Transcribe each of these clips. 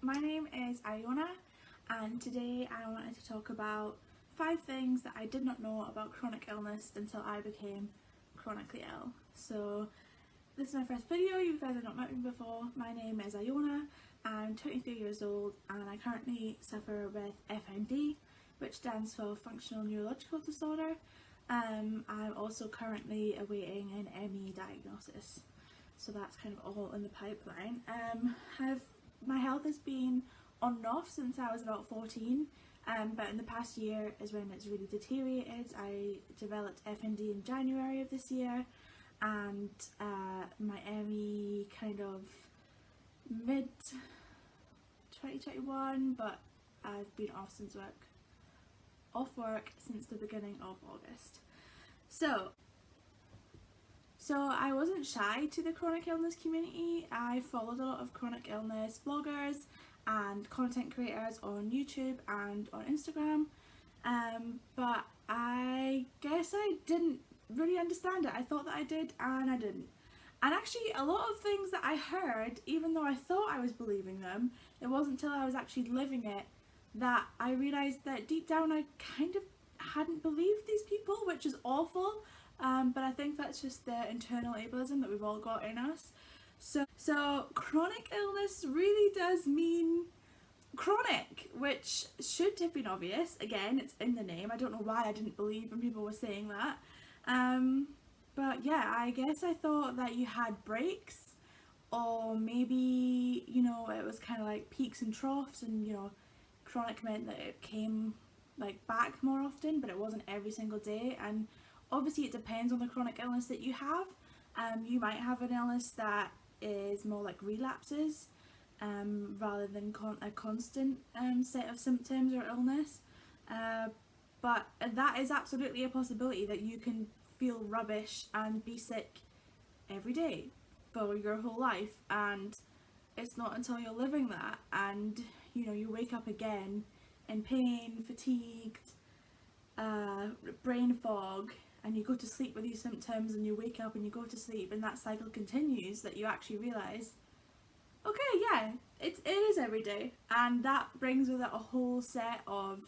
my name is Iona and today I wanted to talk about 5 things that I did not know about chronic illness until I became chronically ill. So this is my first video, you guys have not met me before. My name is Iona, I'm 23 years old and I currently suffer with FND, which stands for Functional Neurological Disorder. I'm also currently awaiting an ME diagnosis. So that's kind of all in the pipeline. My health has been on and off since I was about 14, but in the past year is when it's really deteriorated. I developed FND in January of this year, and my ME kind of mid 2021, but I've been off work since the beginning of August. So I wasn't shy to the chronic illness community. I followed a lot of chronic illness bloggers and content creators on YouTube and on Instagram, but I guess I didn't really understand it. I thought that I did and I didn't. And actually a lot of things that I heard, even though I thought I was believing them, it wasn't until I was actually living it that I realised that deep down I kind of hadn't believed these people, which is awful. But I think that's just the internal ableism that we've all got in us. So chronic illness really does mean chronic, which should have been obvious. Again, it's in the name. I don't know why I didn't believe when people were saying that. But yeah, I guess I thought that you had breaks, or maybe, you know, it was kind of like peaks and troughs, and, you know, chronic meant that it came like back more often, but it wasn't every single day. And obviously it depends on the chronic illness that you have. You might have an illness that is more like relapses, rather than a constant set of symptoms or illness. But that is absolutely a possibility, that you can feel rubbish and be sick every day for your whole life, and it's not until you're living that and, you know, you wake up again in pain, fatigued, brain fog, and you go to sleep with these symptoms, and you wake up and you go to sleep, and that cycle continues, that you actually realise, okay, yeah, it is every day. And that brings with it a whole set of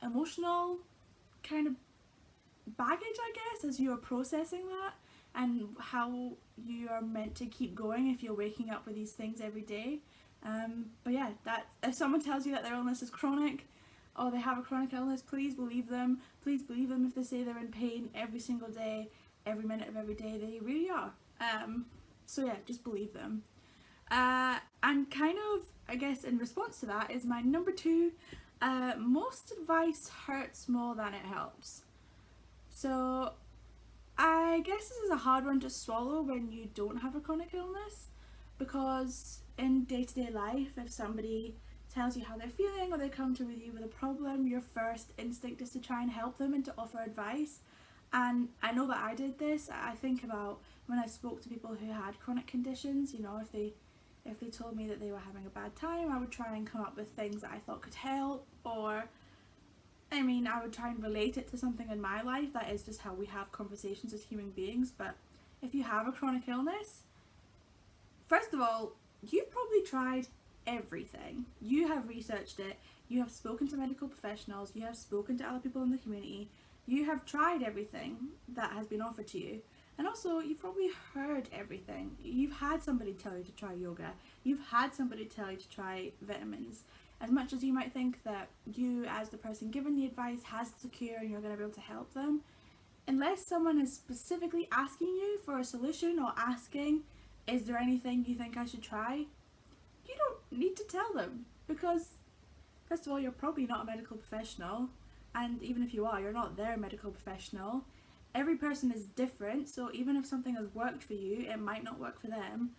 emotional kind of baggage, I guess, as you're processing that, and how you are meant to keep going if you're waking up with these things every day. But yeah, that if someone tells you that their illness is chronic, or they have a chronic illness, please believe them. Please believe them if they say they're in pain every single day, every minute of every day. They really are. So yeah, just believe them. And kind of, I guess, in response to that is my number 2. Most advice hurts more than it helps. So I guess this is a hard one to swallow when you don't have a chronic illness, because in day-to-day life, if somebody tells you how they're feeling, or they come to you with a problem, your first instinct is to try and help them and to offer advice. And I know that I did this. I think about when I spoke to people who had chronic conditions, you know, if they told me that they were having a bad time, I would try and come up with things that I thought could help, or I would try and relate it to something in my life. That is just how we have conversations as human beings. But if you have a chronic illness, first of all, you've probably tried everything. You have researched it, you have spoken to medical professionals, you have spoken to other people in the community, you have tried everything that has been offered to you. And also, you've probably heard everything. You've had somebody tell you to try yoga, you've had somebody tell you to try vitamins. As much as you might think that you, as the person given the advice, has the cure and you're going to be able to help them, unless someone is specifically asking you for a solution, or asking, is there anything you think I should try, you don't need to tell them, because first of all, you're probably not a medical professional, and even if you are, you're not their medical professional. Every person is different, so even if something has worked for you, it might not work for them.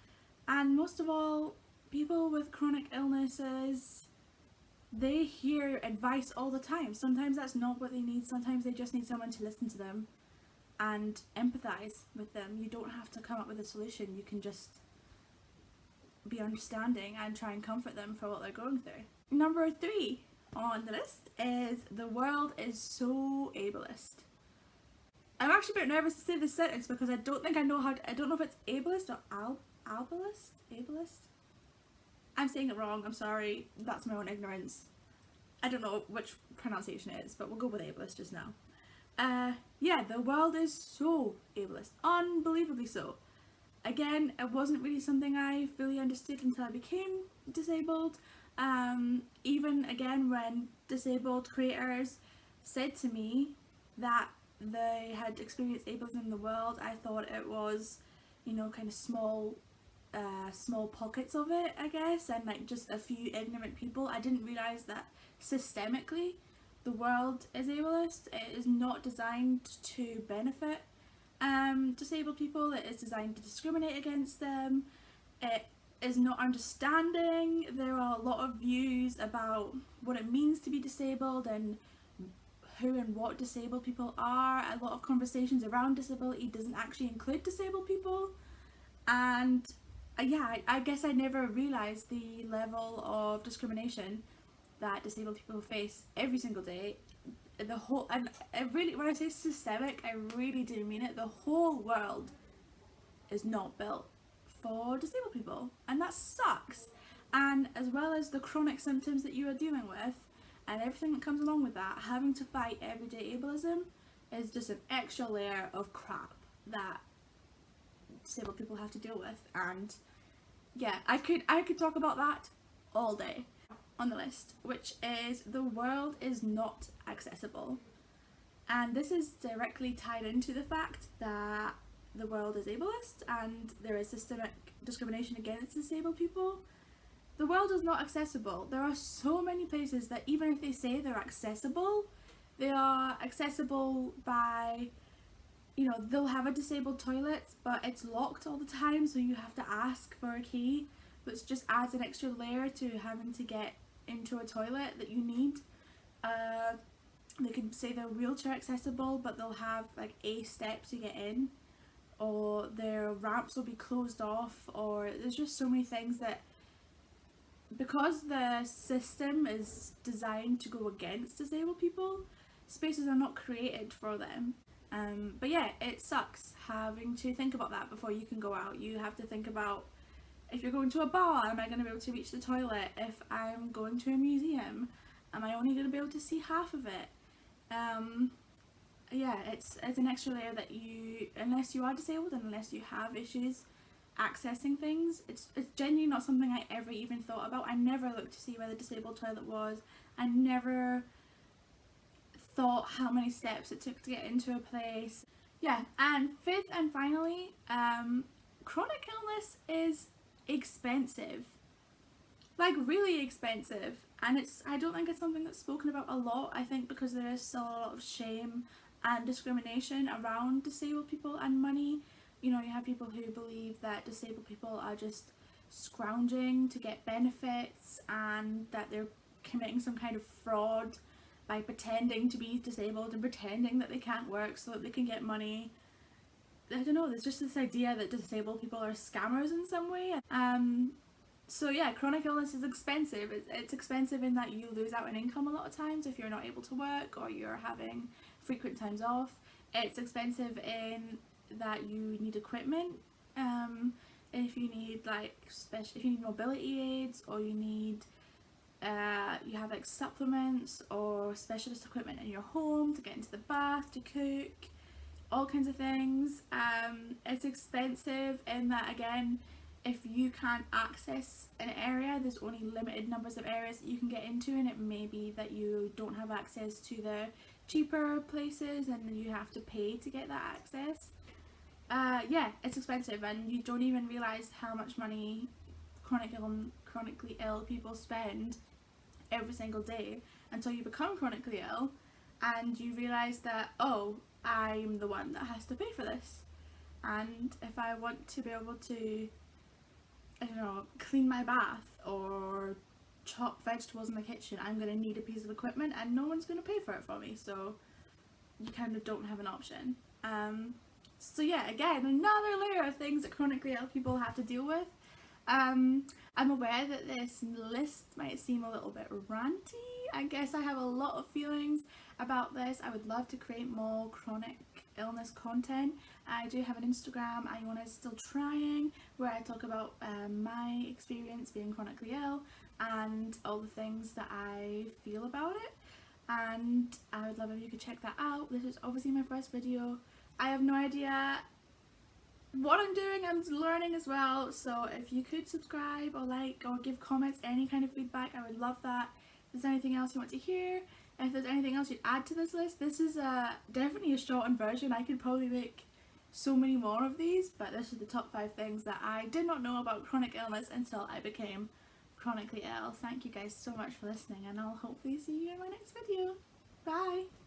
And most of all, people with chronic illnesses, they hear advice all the time. Sometimes that's not what they need. Sometimes they just need someone to listen to them and empathize with them. You don't have to come up with a solution. You can just be understanding and try and comfort them for what they're going through. Number 3 on the list is, the world is so ableist. I'm actually a bit nervous to say this sentence because I don't know if it's ableist or ableist. I'm saying it wrong, I'm sorry, that's my own ignorance. I don't know which pronunciation it is, but we'll go with ableist just now. Yeah, the world is so ableist, unbelievably so. Again, it wasn't really something I fully understood until I became disabled. Even again, when disabled creators said to me that they had experienced ableism in the world, I thought it was, you know, kind of small pockets of it, I guess, and like just a few ignorant people. I didn't realise that systemically the world is ableist. It is not designed to benefit disabled people. It is designed to discriminate against them. It is not understanding. There are a lot of views about what it means to be disabled and who and what disabled people are. A lot of conversations around disability doesn't actually include disabled people, and yeah, I guess I never realised the level of discrimination that disabled people face every single day. The whole, and I really, when I say systemic, I really do mean it. The whole world is not built for disabled people, and that sucks. And as well as the chronic symptoms that you are dealing with and everything that comes along with that, having to fight everyday ableism is just an extra layer of crap that disabled people have to deal with. And yeah, I could talk about that all day. On the list, which is the world is not accessible, and this is directly tied into the fact that the world is ableist and there is systemic discrimination against disabled people. The world is not accessible. There are so many places that even if they say they're accessible, they are accessible by, you know, they'll have a disabled toilet but it's locked all the time, so you have to ask for a key, which just adds an extra layer to having to get into a toilet that you need. They can say they're wheelchair accessible, but they'll have like a step to get in, or their ramps will be closed off, or there's just so many things that, because the system is designed to go against disabled people, spaces are not created for them. But yeah, it sucks having to think about that before you can go out. You have to think about, if you're going to a bar, am I going to be able to reach the toilet? If I'm going to a museum, am I only going to be able to see half of it? Yeah, it's an extra layer that you, unless you are disabled and unless you have issues accessing things, it's genuinely not something I ever even thought about. I never looked to see where the disabled toilet was. I never thought how many steps it took to get into a place. Yeah, and fifth and finally, chronic illness is expensive, like really expensive, and I don't think it's something that's spoken about a lot. I think because there is still a lot of shame and discrimination around disabled people and money. You know, you have people who believe that disabled people are just scrounging to get benefits and that they're committing some kind of fraud by pretending to be disabled and pretending that they can't work so that they can get money. I don't know, there's just this idea that disabled people are scammers in some way. So yeah, chronic illness is expensive. It's expensive in that you lose out on income a lot of times if you're not able to work or you're having frequent times off. It's expensive in that you need equipment. If you need if you need mobility aids, or you need you have like supplements or specialist equipment in your home to get into the bath, to cook, all kinds of things. It's expensive in that, again, if you can't access an area, there's only limited numbers of areas that you can get into, and it may be that you don't have access to the cheaper places and you have to pay to get that access. Yeah, it's expensive, and you don't even realise how much money chronically ill people spend every single day until you become chronically ill and you realise that, oh, I'm the one that has to pay for this. And if I want to be able to, I don't know, clean my bath or chop vegetables in the kitchen, I'm going to need a piece of equipment and no one's going to pay for it for me, so you kind of don't have an option. So yeah, again, another layer of things that chronically ill people have to deal with. I'm aware that this list might seem a little bit ranty. I guess I have a lot of feelings about this. I would love to create more chronic illness content. I do have an Instagram, Iona is still trying, where I talk about my experience being chronically ill and all the things that I feel about it, and I would love if you could check that out. This is obviously my first video. I have no idea what I'm doing, I'm learning as well, so if you could subscribe or like or give comments, any kind of feedback, I would love that. If there's anything else you want to hear, if there's anything else you'd add to this list, this is definitely a shortened version. I could probably make so many more of these, but this is the top 5 things that I did not know about chronic illness until I became chronically ill. Thank you guys so much for listening, and I'll hopefully see you in my next video. Bye!